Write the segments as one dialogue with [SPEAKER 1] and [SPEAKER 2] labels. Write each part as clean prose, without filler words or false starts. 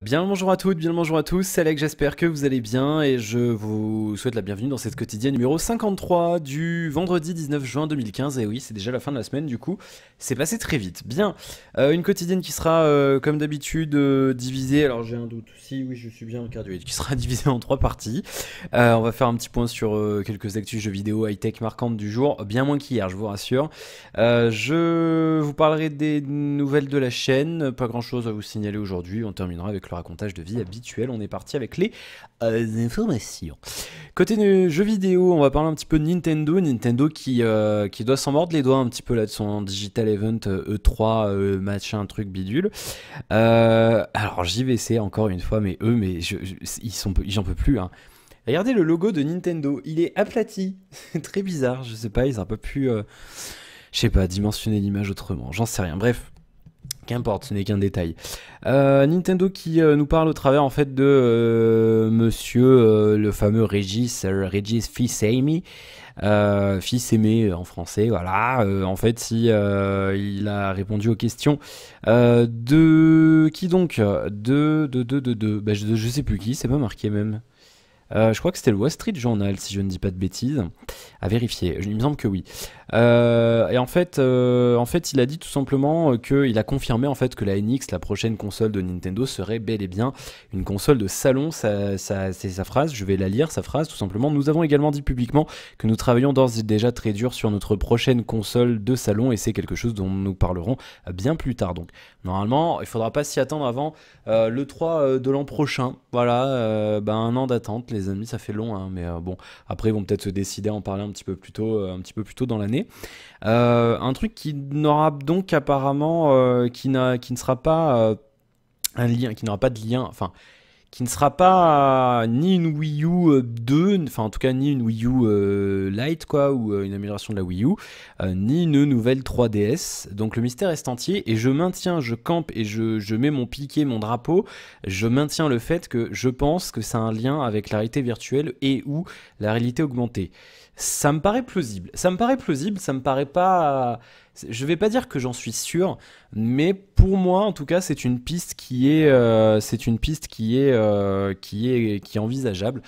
[SPEAKER 1] Bien le bonjour à toutes, bien le bonjour à tous, c'est Alex, j'espère que vous allez bien et je vous souhaite la bienvenue dans cette quotidienne numéro 53 du vendredi 19 juin 2015. Et oui, c'est déjà la fin de la semaine du coup, c'est passé très vite. Bien, une quotidienne qui sera comme d'habitude divisée, alors j'ai un doute, si oui je suis bien en cardioïde, qui sera divisée en trois parties. On va faire un petit point sur quelques actus jeux vidéo high-tech marquantes du jour, bien moins qu'hier je vous rassure. Je vous parlerai des nouvelles de la chaîne, pas grand chose à vous signaler aujourd'hui, on terminera avec le racontage de vie habituel, on est parti avec les informations. Côté jeux vidéo, on va parler un petit peu de Nintendo qui doit s'en mordre les doigts un petit peu là de son Digital Event E3 machin truc bidule. Alors JVC encore une fois, mais eux, j'en peux plus hein. Regardez le logo de Nintendo, il est aplati, très bizarre, je sais pas, ils ont un peu pu, je sais pas, dimensionner l'image autrement, j'en sais rien, bref. Qu'importe, ce n'est qu'un détail. Nintendo qui nous parle au travers en fait de monsieur le fameux Régis Fils-Aimé, fils aimé en français, voilà. En fait, si il a répondu aux questions de qui donc bah, je sais plus qui, c'est pas marqué même. Je crois que c'était le Wall Street Journal, si je ne dis pas de bêtises. À vérifier, il me semble que oui. Et en fait, il a dit tout simplement qu'il a confirmé en fait que la NX, la prochaine console de Nintendo, serait bel et bien une console de salon. C'est sa phrase, je vais la lire, sa phrase tout simplement. Nous avons également dit publiquement que nous travaillons d'ores et déjà très dur sur notre prochaine console de salon et c'est quelque chose dont nous parlerons bien plus tard. Donc normalement, il ne faudra pas s'y attendre avant le 3 de l'an prochain. Voilà, un an d'attente, les amis, ça fait long, hein, mais bon, après ils vont peut-être se décider à en parler un petit peu plus tôt dans l'année. Un truc qui n'aura donc apparemment, qui ne sera pas un lien, qui n'aura pas de lien, enfin, qui ne sera pas ni une Wii U 2, enfin en tout cas ni une Wii U Lite quoi, ou une amélioration de la Wii U, ni une nouvelle 3DS. Donc le mystère reste entier et je maintiens, je campe et je mets mon piquet, mon drapeau, je maintiens le fait que je pense que c'est un lien avec la réalité virtuelle et ou la réalité augmentée. Ça me paraît plausible, ça me paraît pas... Je vais pas dire que j'en suis sûr, mais pour moi, en tout cas, c'est une piste qui est, qui est envisageable,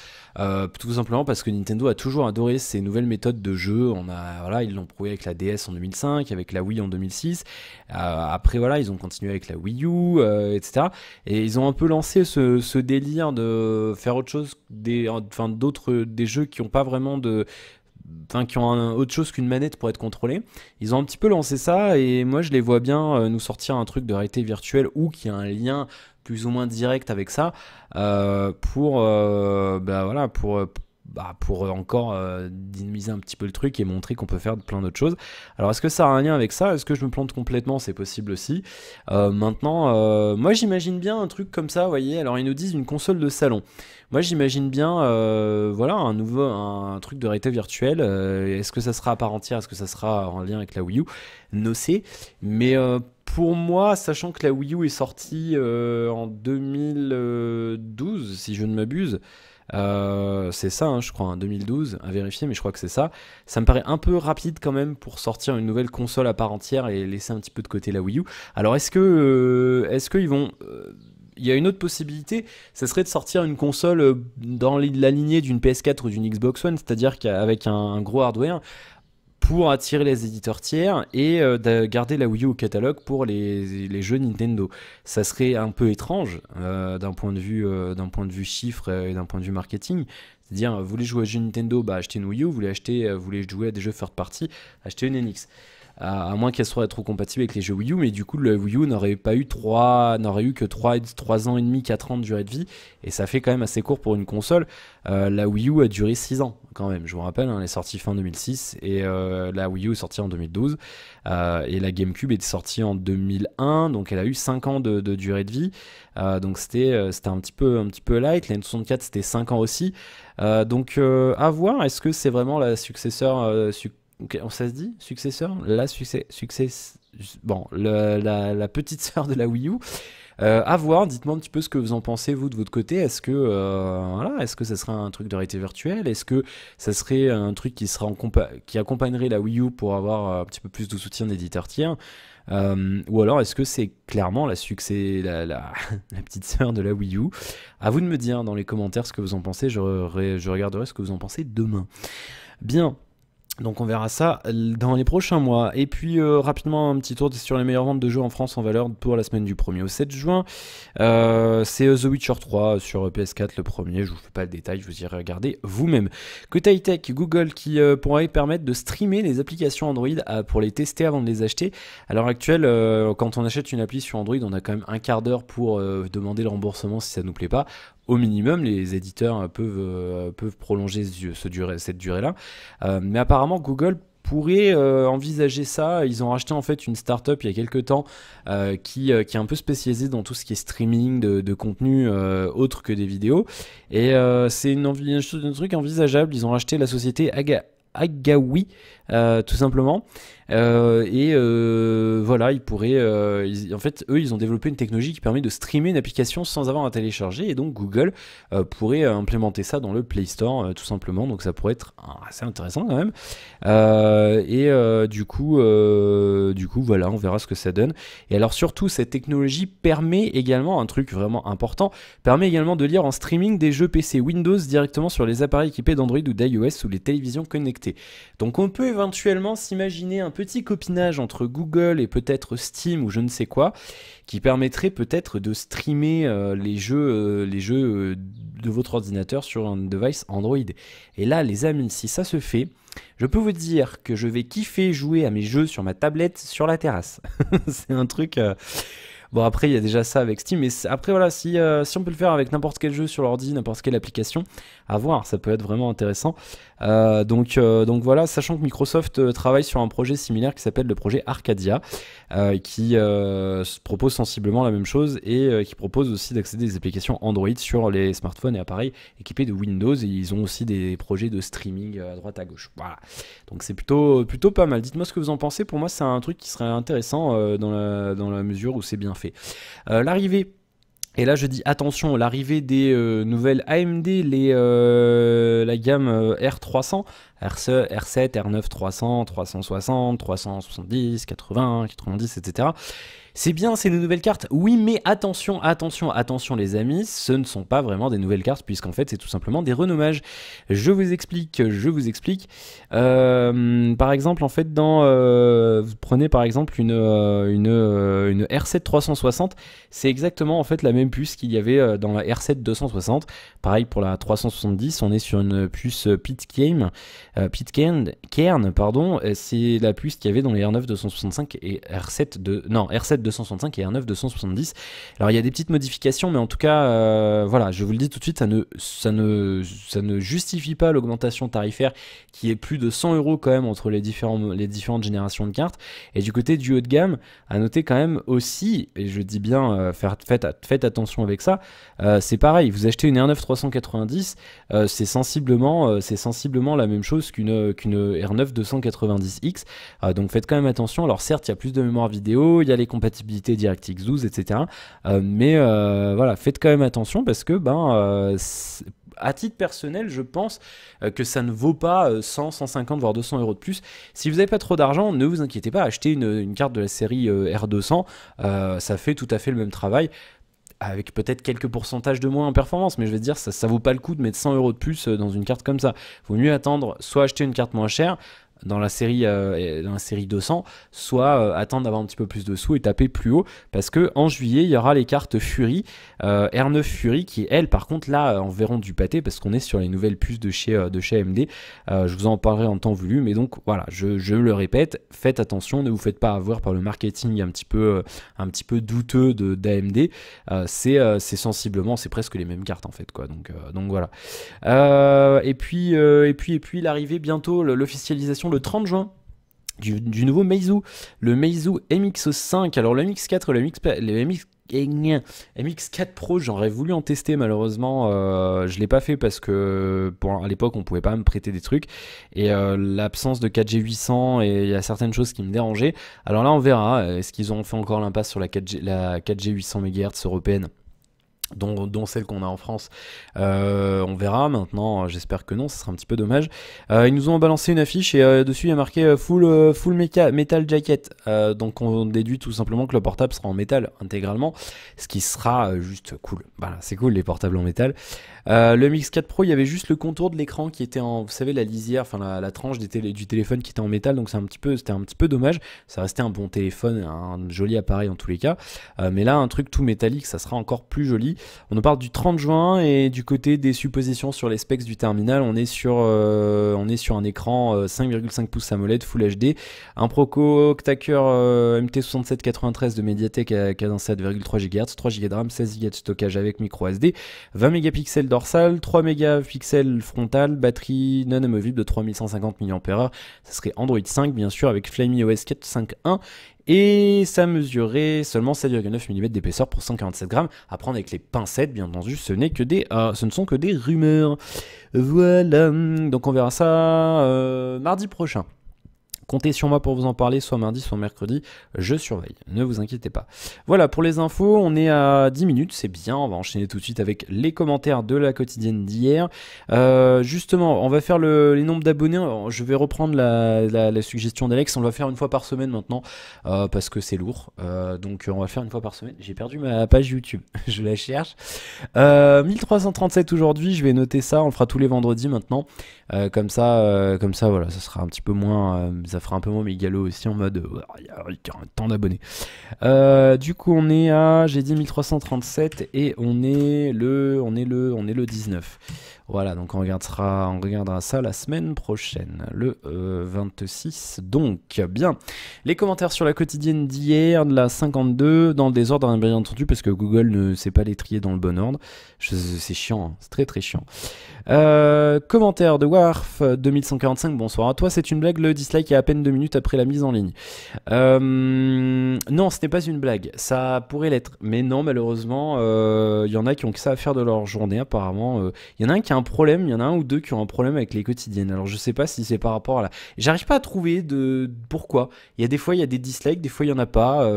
[SPEAKER 1] tout simplement parce que Nintendo a toujours adoré ces nouvelles méthodes de jeu. Voilà, ils l'ont prouvé avec la DS en 2005, avec la Wii en 2006. Après, voilà, ils ont continué avec la Wii U, etc. Et ils ont un peu lancé ce délire de faire autre chose, des jeux qui n'ont pas vraiment qui ont autre chose qu'une manette pour être contrôlés. Ils ont un petit peu lancé ça et moi je les vois bien nous sortir un truc de réalité virtuelle ou qui a un lien plus ou moins direct avec ça pour encore dynamiser un petit peu le truc et montrer qu'on peut faire plein d'autres choses. Alors est-ce que ça a un lien avec ça? Est-ce que je me plante complètement? C'est possible aussi. Maintenant, moi j'imagine bien un truc comme ça, vous voyez. Alors ils nous disent une console de salon. Moi j'imagine bien voilà, un truc de réalité virtuelle. Est-ce que ça sera à part entière? Est-ce que ça sera en lien avec la Wii U? No sé. Mais pour moi, sachant que la Wii U est sortie en 2012, si je ne m'abuse, c'est ça, hein, je crois, 2012, à vérifier, mais je crois que c'est ça. Ça me paraît un peu rapide quand même pour sortir une nouvelle console à part entière et laisser un petit peu de côté la Wii U. Alors est-ce qu'ils vont... il y a une autre possibilité, ça serait de sortir une console dans la lignée d'une PS4 ou d'une Xbox One, c'est-à-dire qu'avec un gros hardware, pour attirer les éditeurs tiers et de garder la Wii U au catalogue pour les jeux Nintendo. Ça serait un peu étrange d'un point de vue chiffre et d'un point de vue marketing. C'est-à-dire, vous voulez jouer aux jeux Nintendo, bah achetez une Wii U, vous voulez jouer à des jeux third party, achetez une NX. À moins qu'elle soit trop compatible avec les jeux Wii U, mais du coup le Wii U n'aurait eu que 3 ans et demi, 4 ans de durée de vie, et ça fait quand même assez court pour une console. La Wii U a duré 6 ans quand même, je vous rappelle, hein, elle est sortie fin 2006, et la Wii U est sortie en 2012, et la GameCube est sortie en 2001, donc elle a eu 5 ans de durée de vie, donc c'était un petit peu light. La N64 c'était 5 ans aussi, donc à voir, est-ce que c'est vraiment la successeur ok, ça se dit successeur? Bon, la petite sœur de la Wii U. À voir, dites-moi un petit peu ce que vous en pensez, vous, de votre côté. Est-ce que, voilà, est-ce que ça serait un truc de réalité virtuelle? Est-ce que ça serait un truc qui accompagnerait la Wii U pour avoir un petit peu plus de soutien d'éditeurs tiers? Ou alors est-ce que c'est clairement la succès, la petite sœur de la Wii U? À vous de me dire dans les commentaires ce que vous en pensez, je regarderai ce que vous en pensez demain. Bien. Donc on verra ça dans les prochains mois. Et puis rapidement un petit tour sur les meilleures ventes de jeux en France en valeur pour la semaine du 1er au 7 juin. C'est The Witcher 3 sur PS4 le premier, je vous fais pas le détail, je vous irez regarder vous-même. Côté high-tech, Google qui pourrait permettre de streamer les applications Android pour les tester avant de les acheter. À l'heure actuelle, quand on achète une appli sur Android, on a quand même un quart d'heure pour demander le remboursement si ça nous plaît pas. Au minimum, les éditeurs peuvent prolonger cette durée-là. Mais apparemment, Google pourrait envisager ça. Ils ont racheté en fait une startup il y a quelques temps qui est un peu spécialisée dans tout ce qui est streaming de contenu autre que des vidéos. Et c'est un truc envisageable. Ils ont racheté la société Agawi, tout simplement. Voilà, ils pourraient. En fait, eux, ils ont développé une technologie qui permet de streamer une application sans avoir à télécharger, et donc Google pourrait implémenter ça dans le Play Store, tout simplement. Donc ça pourrait être assez intéressant quand même. Du coup, voilà, on verra ce que ça donne. Et alors surtout, cette technologie permet également un truc vraiment important, permet également de lire en streaming des jeux PC Windows directement sur les appareils équipés d'Android ou d'iOS ou les télévisions connectées. Donc on peut éventuellement s'imaginer un petit copinage entre Google et peut-être Steam ou je ne sais quoi, qui permettrait peut-être de streamer les jeux de votre ordinateur sur un device Android. Et là, les amis, si ça se fait, je peux vous dire que je vais kiffer jouer à mes jeux sur ma tablette sur la terrasse. C'est un truc... Bon, après, il y a déjà ça avec Steam, mais après, voilà, si on peut le faire avec n'importe quel jeu sur l'ordi, n'importe quelle application, à voir, ça peut être vraiment intéressant. Donc voilà, sachant que Microsoft travaille sur un projet similaire qui s'appelle le projet Arcadia, qui propose sensiblement la même chose et qui propose aussi d'accéder à des applications Android sur les smartphones et appareils équipés de Windows, et ils ont aussi des projets de streaming à droite à gauche. Voilà, donc c'est plutôt pas mal. Dites-moi ce que vous en pensez. Pour moi, c'est un truc qui serait intéressant dans la mesure où c'est bien fait. L'arrivée, et là je dis attention, l'arrivée des nouvelles AMD, la gamme R300, R7, R9 300, 360, 370, 80, 90, etc. C'est bien, c'est des nouvelles cartes, oui, mais attention les amis, ce ne sont pas vraiment des nouvelles cartes, puisqu'en fait c'est tout simplement des renommages. Je vous explique. Par exemple, en fait, vous prenez par exemple une R7 360, c'est exactement en fait la même puce qu'il y avait dans la R7 260. Pareil pour la 370, on est sur une puce Pitcairn, pardon, c'est la puce qu'il y avait dans les R9 265 et R7 265 et R9 270. Alors il y a des petites modifications, mais en tout cas, voilà, je vous le dis tout de suite, ça ne justifie pas l'augmentation tarifaire qui est plus de 100 € quand même entre les différentes générations de cartes. Et du côté du haut de gamme, à noter quand même aussi, et je dis bien, faites attention avec ça, c'est pareil, vous achetez une R9 390, c'est sensiblement la même chose qu'une R9 290X, donc faites quand même attention. Alors certes, il y a plus de mémoire vidéo, il y a les compatibilités DirectX 12, etc. Mais voilà, faites quand même attention parce que à titre personnel, je pense que ça ne vaut pas 100, 150, voire 200 € de plus. Si vous n'avez pas trop d'argent, ne vous inquiétez pas, achetez une carte de la série R200, ça fait tout à fait le même travail, avec peut-être quelques pourcentages de moins en performance, mais je vais dire, ça vaut pas le coup de mettre 100 € de plus dans une carte comme ça. Vaut mieux attendre, soit acheter une carte moins chère, dans la série 200, soit attendre d'avoir un petit peu plus de sous et taper plus haut, parce que en juillet il y aura les cartes Fury, R9 Fury, qui elles par contre là enverront du pâté, parce qu'on est sur les nouvelles puces de chez AMD. Je vous en parlerai en temps voulu, mais donc voilà, je le répète, faites attention, ne vous faites pas avoir par le marketing un petit peu douteux d'AMD. C'est sensiblement, c'est presque les mêmes cartes en fait, quoi. Donc voilà. Et puis l'arrivée bientôt, l'officialisation le 30 juin du nouveau Meizu, le Meizu MX5. Alors le MX4 et le MX4 Pro, j'aurais voulu en tester, malheureusement je l'ai pas fait parce que à l'époque on pouvait pas me prêter des trucs, et l'absence de 4G 800, et il y a certaines choses qui me dérangeaient. Alors là on verra, est-ce qu'ils ont fait encore l'impasse sur la 4G 800 MHz européenne? dont celle qu'on a en France. On verra maintenant, j'espère que non, ce sera un petit peu dommage. Ils nous ont balancé une affiche et dessus il y a marqué full metal jacket. Donc on déduit tout simplement que le portable sera en métal intégralement, ce qui sera juste cool. Voilà, c'est cool les portables en métal. Le Mix 4 Pro, il y avait juste le contour de l'écran qui était en, vous savez, la lisière, enfin la tranche du téléphone qui était en métal, donc c'était un petit peu dommage. Ça restait un bon téléphone, un joli appareil en tous les cas. Mais là, un truc tout métallique, ça sera encore plus joli. On nous parle du 30 juin et du côté des suppositions sur les specs du terminal, on est sur un écran 5,5 pouces AMOLED Full HD, un Proco Octa-Core MT6793 de Mediatek à cadence 7,3 GHz, 3 Go de RAM, 16 Go de stockage avec micro SD, 20 mégapixels dorsal, 3 mégapixels frontal, batterie non amovible de 3150 mAh. Ça serait Android 5 bien sûr avec Flyme OS 4.5.1. Et ça mesurait seulement 7,9 mm d'épaisseur pour 147 grammes. À prendre avec les pincettes, bien entendu, ce ne sont que des rumeurs. Voilà, donc on verra ça mardi prochain. Comptez sur moi pour vous en parler, soit mardi, soit mercredi, je surveille, ne vous inquiétez pas. Voilà, pour les infos, on est à 10 minutes, c'est bien, on va enchaîner tout de suite avec les commentaires de la quotidienne d'hier. Justement, on va faire les nombres d'abonnés, je vais reprendre la suggestion d'Alex, on va faire une fois par semaine maintenant, parce que c'est lourd, donc on va faire une fois par semaine. J'ai perdu ma page YouTube, je la cherche. 1337 aujourd'hui, je vais noter ça, on le fera tous les vendredis maintenant. Comme ça, voilà, ça sera un petit peu moins, ça fera un peu moins mégalo aussi en mode, il y a tant d'abonnés. Du coup, on est à, j'ai dit 1337 et on est le 19. Voilà, donc on regardera ça la semaine prochaine, le 26. Donc, bien. Les commentaires sur la quotidienne d'hier, de la 52, dans le désordre, bien entendu, parce que Google ne sait pas les trier dans le bon ordre. C'est chiant, hein, c'est très très chiant. Commentaire de Warf 2145, bonsoir à toi, c'est une blague, le dislike est à peine 2 minutes après la mise en ligne. Non, ce n'est pas une blague, ça pourrait l'être, mais non, malheureusement, il y en a qui ont que ça à faire de leur journée apparemment. Il y en a un qui a un problème, il y en a un ou deux qui ont un problème avec les quotidiennes. Alors je sais pas si c'est par rapport à la... J'arrive pas à trouver de pourquoi. Il y a des fois il y a des dislikes, des fois il y en a pas.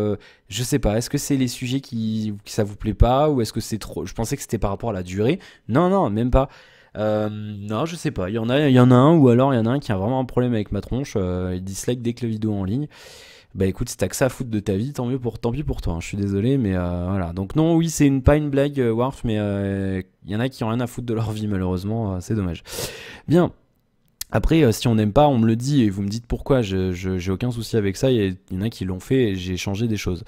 [SPEAKER 1] Je sais pas, est-ce que c'est les sujets qui ça vous plaît pas ou est-ce que c'est trop... Je pensais que c'était par rapport à la durée. Non, même pas. Non, je sais pas. Il y en a un ou alors il y en a un qui a vraiment un problème avec ma tronche. Il dislike dès que la vidéo est en ligne. Bah écoute, si t'as que ça à foutre de ta vie, tant pis pour toi, hein, je suis désolé, mais voilà. Donc non, oui, c'est pas une blague, Warf, mais il y en a qui ont rien à foutre de leur vie, malheureusement, c'est dommage. Bien. Après, si on n'aime pas, on me le dit et vous me dites pourquoi, j'ai aucun souci avec ça, il y en a qui l'ont fait et j'ai changé des choses.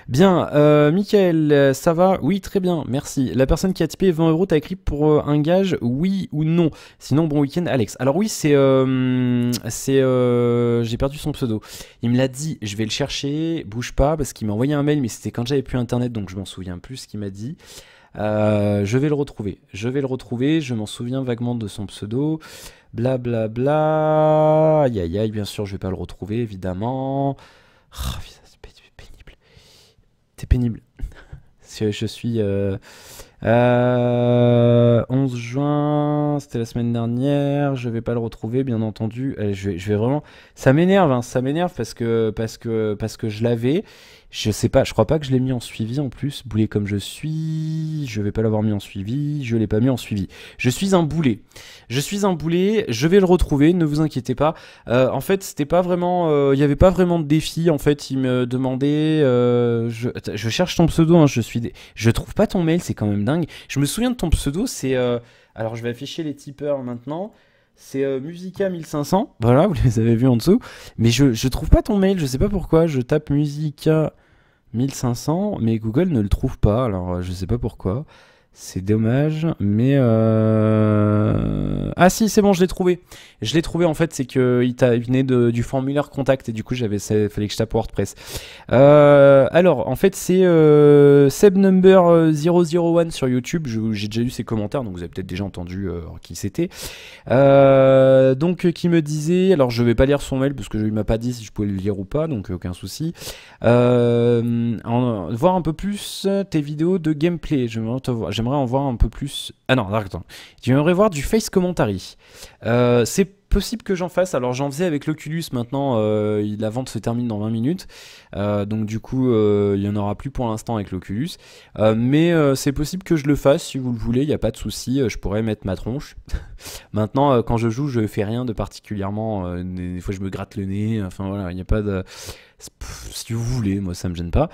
[SPEAKER 1] Bien, Michael, ça va? Oui, très bien, merci. La personne qui a typé 20 €, t'as écrit pour un gage, oui ou non? Sinon, bon week-end, Alex. Alors oui, j'ai perdu son pseudo. Il me l'a dit, je vais le chercher, bouge pas, parce qu'il m'a envoyé un mail, mais c'était quand j'avais plus internet, donc je m'en souviens plus ce qu'il m'a dit. Je vais le retrouver, je m'en souviens vaguement de son pseudo. Blablabla, bla bla. Aïe aïe aïe, bien sûr, je vais pas le retrouver, évidemment. Oh, c'est pénible. C'est pénible. Je suis 11 juin, c'était la semaine dernière, je vais pas le retrouver, bien entendu. Je vais vraiment... Ça m'énerve, hein, ça m'énerve parce que je l'avais. Je sais pas, je crois pas que je l'ai mis en suivi en plus, boulet comme je suis, je vais pas l'avoir mis en suivi, je l'ai pas mis en suivi. Je suis un boulet, je vais le retrouver, ne vous inquiétez pas. En fait, c'était pas vraiment, il y avait pas vraiment de défi, en fait, il me demandait, je cherche ton pseudo, hein, je trouve pas ton mail, c'est quand même dingue. Je me souviens de ton pseudo, c'est, alors je vais afficher les tipeurs maintenant. C'est Musica 1500, voilà, vous les avez vus en dessous. Mais je trouve pas ton mail, je sais pas pourquoi. Je tape Musica 1500, mais Google ne le trouve pas. Alors je sais pas pourquoi. C'est dommage, mais ah si, c'est bon, je l'ai trouvé. Je l'ai trouvé en fait, c'est que il venait du formulaire contact et du coup fallait que je tape WordPress. Alors en fait c'est Sebnumber 001 sur YouTube. J'ai déjà eu ses commentaires, donc vous avez peut-être déjà entendu qui c'était. Donc qui me disait, alors je vais pas lire son mail parce que il m'a pas dit si je pouvais le lire ou pas, donc aucun souci. Voir un peu plus tes vidéos de gameplay. J'aimerais en voir un peu plus. Ah non, attends. J'aimerais voir du face commentary. C'est possible que j'en fasse. Alors j'en faisais avec l'Oculus, maintenant la vente se termine dans 20 minutes. Donc du coup il n'y en aura plus pour l'instant avec l'Oculus. Mais c'est possible que je le fasse si vous le voulez, il n'y a pas de souci, je pourrais mettre ma tronche. Maintenant quand je joue je fais rien de particulièrement, des fois je me gratte le nez, enfin voilà, il n'y a pas de... Si vous voulez, moi ça me gêne pas.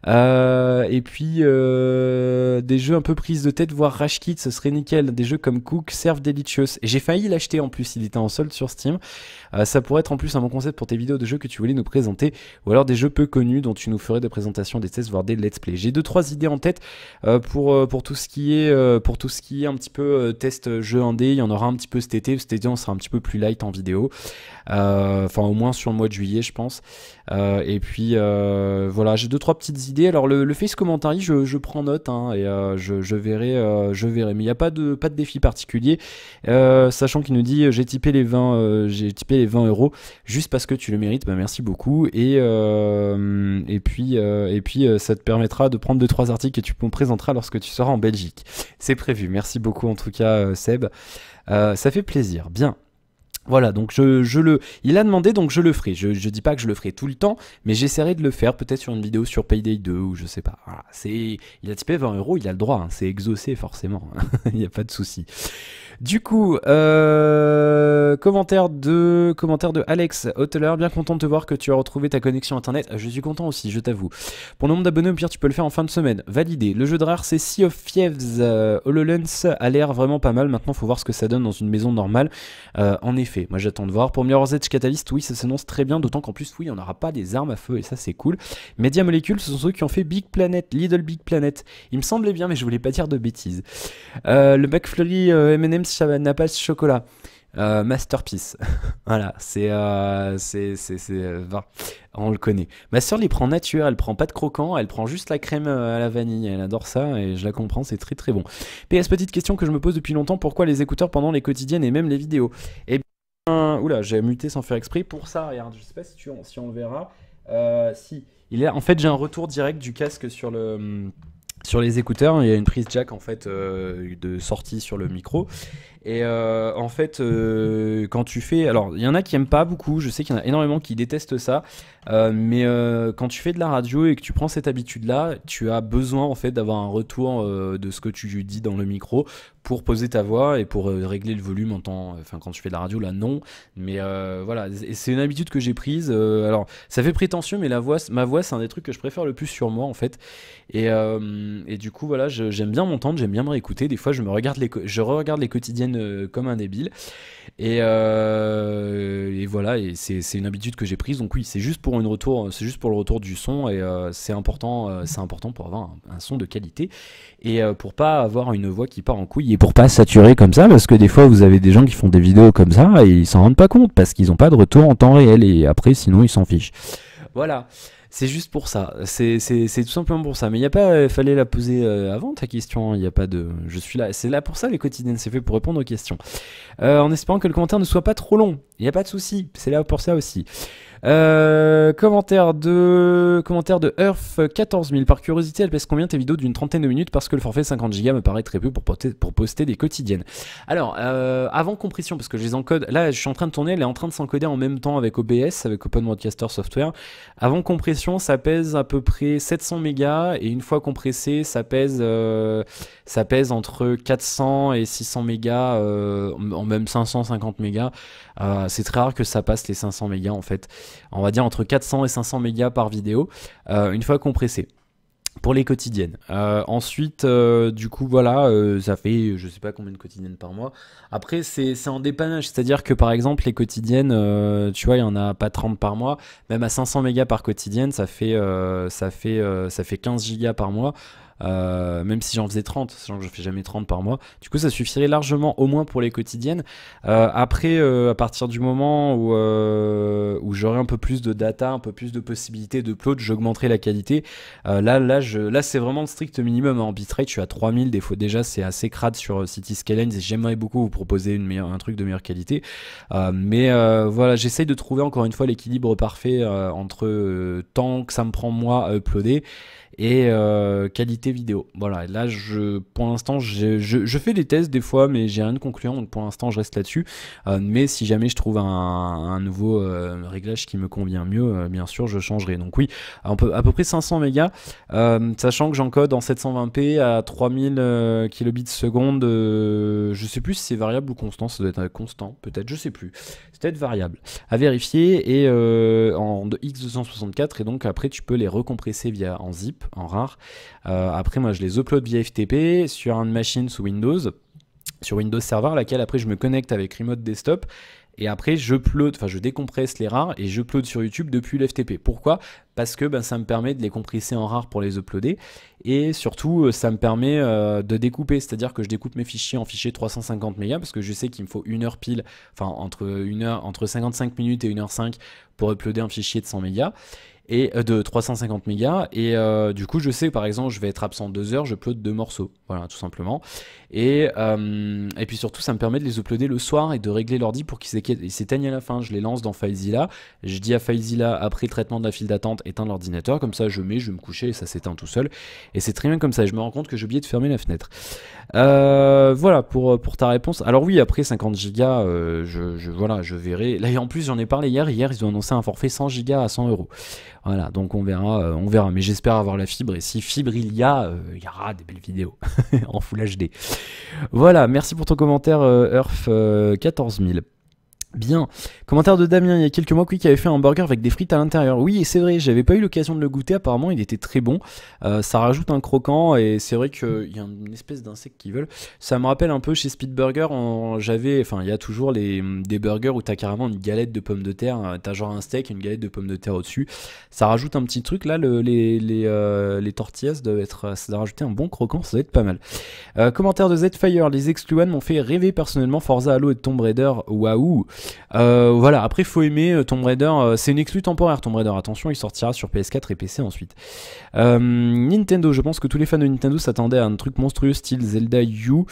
[SPEAKER 1] Et puis des jeux un peu prise de tête, voire Rage Kit, ce serait nickel. Des jeux comme Cook, Serve Delicious. Et j'ai failli l'acheter en plus, il était en solde sur Steam. Ça pourrait être en plus un bon concept pour tes vidéos de jeux que tu voulais nous présenter. Ou alors des jeux peu connus dont tu nous ferais des présentations, des tests, voire des let's play. J'ai 2-3 idées en tête pour tout ce qui est un petit peu test jeu indé. Il y en aura un petit peu cet été. Cet été on sera un petit peu plus light en vidéo. Enfin au moins sur le mois de juillet je pense. Et puis voilà, j'ai 2-3 petites idées. Alors le face commentary je prends note hein, et je verrai, mais il n'y a pas de défi particulier, sachant qu'il nous dit j'ai typé les 20 € juste parce que tu le mérites. Bah merci beaucoup. Et puis ça te permettra de prendre 2-3 articles que tu me présenteras lorsque tu seras en Belgique. C'est prévu. Merci beaucoup en tout cas Seb, ça fait plaisir. Bien. Voilà, donc il a demandé, donc je le ferai. Je dis pas que je le ferai tout le temps, mais j'essaierai de le faire peut-être sur une vidéo sur Payday 2 ou je sais pas. Voilà, il a typé 20 €, il a le droit, hein, c'est exaucé forcément, il n'y a pas de souci. Du coup, commentaire de Alex Hoteler, bien content de te voir que tu as retrouvé ta connexion internet. Je suis content aussi, je t'avoue. Pour le nombre d'abonnés, au pire tu peux le faire en fin de semaine. Validé. Le jeu de rare c'est Sea of Thieves. HoloLens a l'air vraiment pas mal. Maintenant faut voir ce que ça donne dans une maison normale. En effet, moi j'attends de voir. Pour Mirror's Edge Catalyst, oui ça s'annonce très bien, d'autant qu'en plus oui on n'aura pas des armes à feu et ça c'est cool. Media Molecule, ce sont ceux qui ont fait Big Planet, Little Big Planet. Il me semblait bien mais je voulais pas dire de bêtises. Le McFlurry M&M's n'a pas ce chocolat. Masterpiece. Voilà, on le connaît. Ma soeur les prend nature, elle prend pas de croquant, elle prend juste la crème à la vanille, elle adore ça et je la comprends, c'est très très bon. PS, petite question que je me pose depuis longtemps, pourquoi les écouteurs pendant les quotidiennes et même les vidéos? Eh bien, oula, j'ai muté sans faire exprès. Pour ça, regarde, je sais pas si on le verra. Si, en fait j'ai un retour direct du casque sur les écouteurs, il y a une prise jack en fait de sortie sur le micro. Et en fait, quand tu fais... Alors, il y en a qui aiment pas beaucoup, je sais qu'il y en a énormément qui détestent ça, mais quand tu fais de la radio et que tu prends cette habitude-là, tu as besoin en fait d'avoir un retour de ce que tu dis dans le micro pour poser ta voix et pour régler le volume enfin quand tu fais de la radio, là non, mais voilà, c'est une habitude que j'ai prise. Alors, ça fait prétentieux, mais ma voix, c'est un des trucs que je préfère le plus sur moi en fait. Et du coup, voilà, j'aime bien m'entendre, j'aime bien me réécouter. Des fois, je re-regarde les quotidiennes comme un débile. Et voilà, et c'est une habitude que j'ai prise. Donc oui, c'est juste pour le retour du son et c'est important pour avoir un son de qualité et pour pas avoir une voix qui part en couille et pour pas saturer comme ça, parce que des fois vous avez des gens qui font des vidéos comme ça et ils s'en rendent pas compte parce qu'ils ont pas de retour en temps réel et après sinon ils s'en fichent. Voilà. C'est juste pour ça, c'est tout simplement pour ça. Mais il n'y a pas, fallait la poser avant ta question, il n'y a pas de... Je suis là, c'est là pour ça les quotidiennes, c'est fait pour répondre aux questions. En espérant que le commentaire ne soit pas trop long, il n'y a pas de souci, c'est là pour ça aussi. Commentaire de Earth 14000. Par curiosité, elle pèse combien tes vidéos d'une trentaine de minutes? Parce que le forfait 50 Go me paraît très peu pour poster des quotidiennes. Alors, avant compression, parce que je les encode, là je suis en train de tourner, elle est en train de s'encoder en même temps avec OBS, avec Open Broadcaster Software. Avant compression, ça pèse à peu près 700 mégas et une fois compressé, ça pèse entre 400 et 600 mégas, en même 550 mégas. C'est très rare que ça passe les 500 mégas en fait. On va dire entre 400 et 500 mégas par vidéo, une fois compressé. Pour les quotidiennes. Ensuite, du coup, voilà, ça fait je sais pas combien de quotidiennes par mois. Après, c'est en dépannage, c'est-à-dire que par exemple, les quotidiennes, tu vois, il y en a pas 30 par mois. Même à 500 mégas par quotidienne, ça fait 15 gigas par mois. Même si j'en faisais 30, sachant que je fais jamais 30 par mois, du coup ça suffirait largement au moins pour les quotidiennes. Après à partir du moment où j'aurai un peu plus de data, un peu plus de possibilités d'upload, j'augmenterai la qualité. Là c'est vraiment le strict minimum en bitrate, je suis à 3000, des fois déjà c'est assez crade sur Cityscalines et j'aimerais beaucoup vous proposer un truc de meilleure qualité, mais voilà, j'essaye de trouver encore une fois l'équilibre parfait entre temps que ça me prend moi à uploader et qualité vidéo. Voilà, et là pour l'instant je fais des tests des fois, mais j'ai rien de concluant, donc pour l'instant je reste là-dessus. Mais si jamais je trouve un nouveau réglage qui me convient mieux, bien sûr je changerai. Donc oui, à peu près 500 mégas, sachant que j'encode en 720p à 3000 kilobits seconde. Je sais plus si c'est variable ou constant, ça doit être constant peut-être, je sais plus, c'est peut-être variable à vérifier, et en X264, et donc après tu peux les recompresser en zip, en RAR. Après moi je les upload via FTP sur une machine sous Windows, sur Windows Server, laquelle après je me connecte avec Remote Desktop, et après je décompresse les RAR et je upload sur YouTube depuis l'FTP. Pourquoi? Parce que ça me permet de les compresser en RAR pour les uploader, et surtout ça me permet de découper, c'est-à-dire que je découpe mes fichiers en fichiers 350 mégas, parce que je sais qu'il me faut 1 heure pile, enfin entre 55 minutes et 1h05 pour uploader un fichier de 100 mégas, et de 350 mégas, et du coup je sais par exemple je vais être absent 2 heures, je upload 2 morceaux, voilà tout simplement, et puis surtout ça me permet de les uploader le soir et de régler l'ordi pour qu'ils s'éteignent à la fin. Je les lance dans FileZilla, je dis à FileZilla après traitement de la file d'attente éteindre l'ordinateur, comme ça je vais me coucher et ça s'éteint tout seul, et c'est très bien comme ça. Et je me rends compte que j'ai oublié de fermer la fenêtre. Voilà pour ta réponse. Alors oui, après 50 gigas, voilà, je verrai. Là en plus j'en ai parlé hier ils ont annoncé un forfait 100 gigas à 100 euros. Voilà, donc on verra, mais j'espère avoir la fibre, et si fibre il y aura des belles vidéos en Full HD. Voilà, merci pour ton commentaire, Earth 14000. Bien. Commentaire de Damien, il y a quelques mois, qui avait fait un burger avec des frites à l'intérieur. Oui, et c'est vrai, j'avais pas eu l'occasion de le goûter, apparemment il était très bon. Ça rajoute un croquant, et c'est vrai qu'il y a une espèce d'insecte qui vole. Ça me rappelle un peu chez Speed Burger, il y a toujours des burgers où t'as carrément une galette de pommes de terre, t'as genre un steak et une galette de pommes de terre au-dessus. Ça rajoute un petit truc, là, les tortillas ça doit rajouter un bon croquant, ça doit être pas mal. Commentaire de Zfire, les Excluan m'ont fait rêver personnellement, Forza, Halo et Tomb Raider, waouh. Voilà, après faut aimer Tomb Raider, c'est une exclue temporaire Tomb Raider, attention, il sortira sur PS4 et PC ensuite. Nintendo, je pense que tous les fans de Nintendo s'attendaient à un truc monstrueux style Zelda U.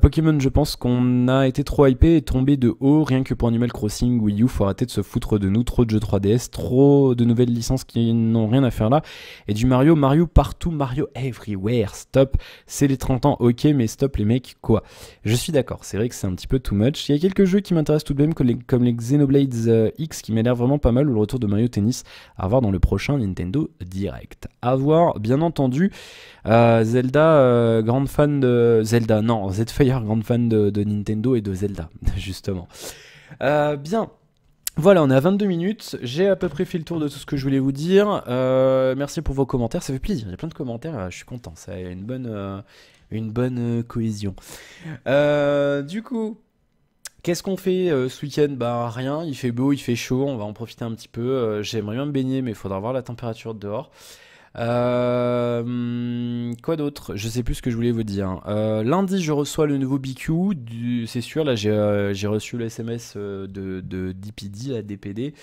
[SPEAKER 1] Pokémon, je pense qu'on a été trop hypé et tombé de haut rien que pour Animal Crossing Wii U. Faut arrêter de se foutre de nous, trop de jeux 3DS, trop de nouvelles licences qui n'ont rien à faire là, et du Mario partout, Mario everywhere, stop, c'est les 30 ans, ok, mais stop les mecs, quoi. Je suis d'accord, c'est vrai que c'est un petit peu too much. Il y a quelques jeux qui m'intéressent tout de même, comme les Xenoblades X qui m'a l'air vraiment pas mal, ou le retour de Mario Tennis à voir dans le prochain Nintendo Direct. À voir, bien entendu. Zelda, grande fan de Zelda, non, Zfire, grande fan de Nintendo et de Zelda, justement. Bien. Voilà, on est à 22 minutes, j'ai à peu près fait le tour de tout ce que je voulais vous dire. Merci pour vos commentaires, ça fait plaisir, il y a plein de commentaires, je suis content, ça a une bonne cohésion. Du coup, qu'est-ce qu'on fait ce week-end? Bah rien, il fait beau, il fait chaud, on va en profiter un petit peu. J'aimerais bien me baigner, mais il faudra voir la température dehors. Quoi d'autre? Je sais plus ce que je voulais vous dire. Lundi, je reçois le nouveau BQ, c'est sûr. Là, j'ai reçu le SMS de DPD, la DPD.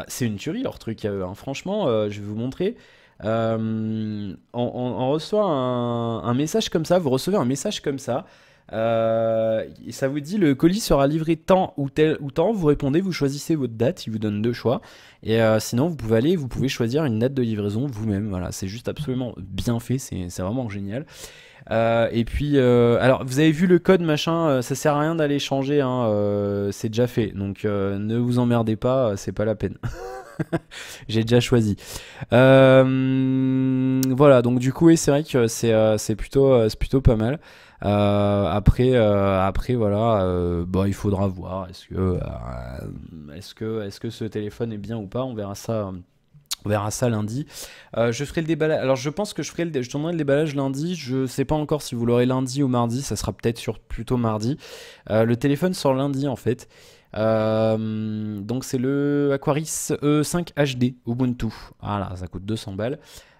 [SPEAKER 1] C'est une tuerie leur truc à eux, hein. Franchement, je vais vous montrer. On reçoit un message comme ça. Vous recevez un message comme ça. Et ça vous dit le colis sera livré tant ou tel ou tant, vous répondez, vous choisissez votre date, il vous donne 2 choix, et sinon vous pouvez choisir une date de livraison vous-même. Voilà, c'est juste absolument bien fait, c'est vraiment génial. Et puis alors vous avez vu le code machin, ça sert à rien d'aller changer, hein, c'est déjà fait, donc ne vous emmerdez pas, c'est pas la peine. J'ai déjà choisi. Voilà, donc du coup, oui, c'est vrai que c'est plutôt pas mal. Après, voilà, bon, il faudra voir. Est-ce que ce téléphone est bien ou pas? On verra ça. On verra ça lundi. Je ferai le déballage. Alors je pense que je tournerai le déballage lundi. Je sais pas encore si vous l'aurez lundi ou mardi. Ça sera peut-être plutôt mardi. Le téléphone sort lundi en fait. Donc c'est le Aquaris E5 HD Ubuntu. Voilà, ça coûte 200 balles.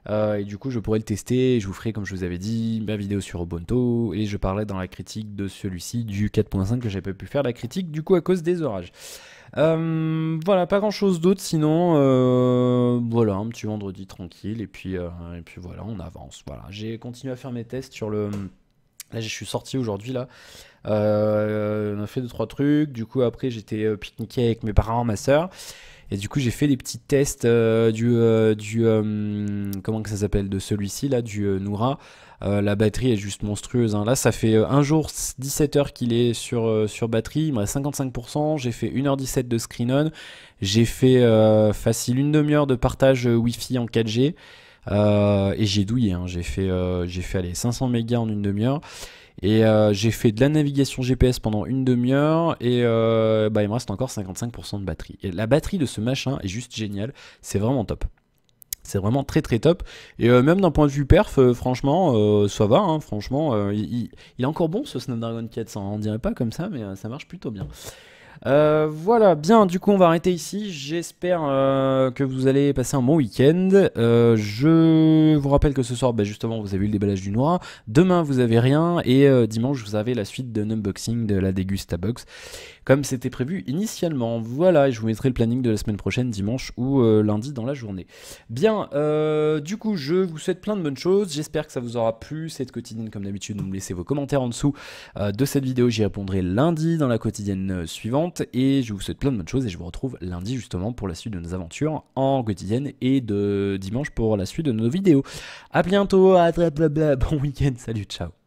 [SPEAKER 1] Et du coup je pourrais le tester, je vous ferai comme je vous avais dit ma vidéo sur Ubuntu, et je parlerai dans la critique de celui-ci du 4.5 que j'avais pas pu faire la critique du coup à cause des orages. Voilà, pas grand chose d'autre sinon, voilà, un petit vendredi tranquille, et puis voilà, on avance. Voilà, j'ai continué à faire mes tests sur le... Là je suis sorti aujourd'hui là. On a fait 2-3 trucs, du coup après j'étais pique-niqué avec mes parents, ma soeur. Et du coup, j'ai fait des petits tests comment que ça s'appelle, de celui-ci là, du Noura. La batterie est juste monstrueuse, hein. Là, ça fait un jour 17 heures qu'il est sur batterie. Il me reste 55%. J'ai fait 1h17 de screen on. J'ai fait facile une demi-heure de partage Wi-Fi en 4G. Et j'ai douillé, hein. J'ai fait allez, 500 mégas en une demi-heure. Et j'ai fait de la navigation GPS pendant une demi-heure. Et bah, il me reste encore 55% de batterie. Et la batterie de ce machin est juste géniale. C'est vraiment top. C'est vraiment très très top. Et même d'un point de vue perf, franchement, ça va, hein. Franchement, il est encore bon ce Snapdragon 400. On dirait pas comme ça, mais ça marche plutôt bien. Voilà, bien, du coup on va arrêter ici. J'espère que vous allez passer un bon week-end. Je vous rappelle que ce soir, bah, justement, vous avez eu le déballage du Noir. Demain, vous avez rien. Et dimanche, vous avez la suite d'un unboxing de la Degustabox, comme c'était prévu initialement. Voilà, et je vous mettrai le planning de la semaine prochaine, dimanche ou lundi dans la journée. Bien, du coup, je vous souhaite plein de bonnes choses. J'espère que ça vous aura plu, cette quotidienne. Comme d'habitude, vous me laissez vos commentaires en dessous de cette vidéo. J'y répondrai lundi dans la quotidienne suivante. Et je vous souhaite plein de bonnes choses et je vous retrouve lundi justement pour la suite de nos aventures en quotidienne et de dimanche pour la suite de nos vidéos. A bientôt, bon week-end, salut, ciao.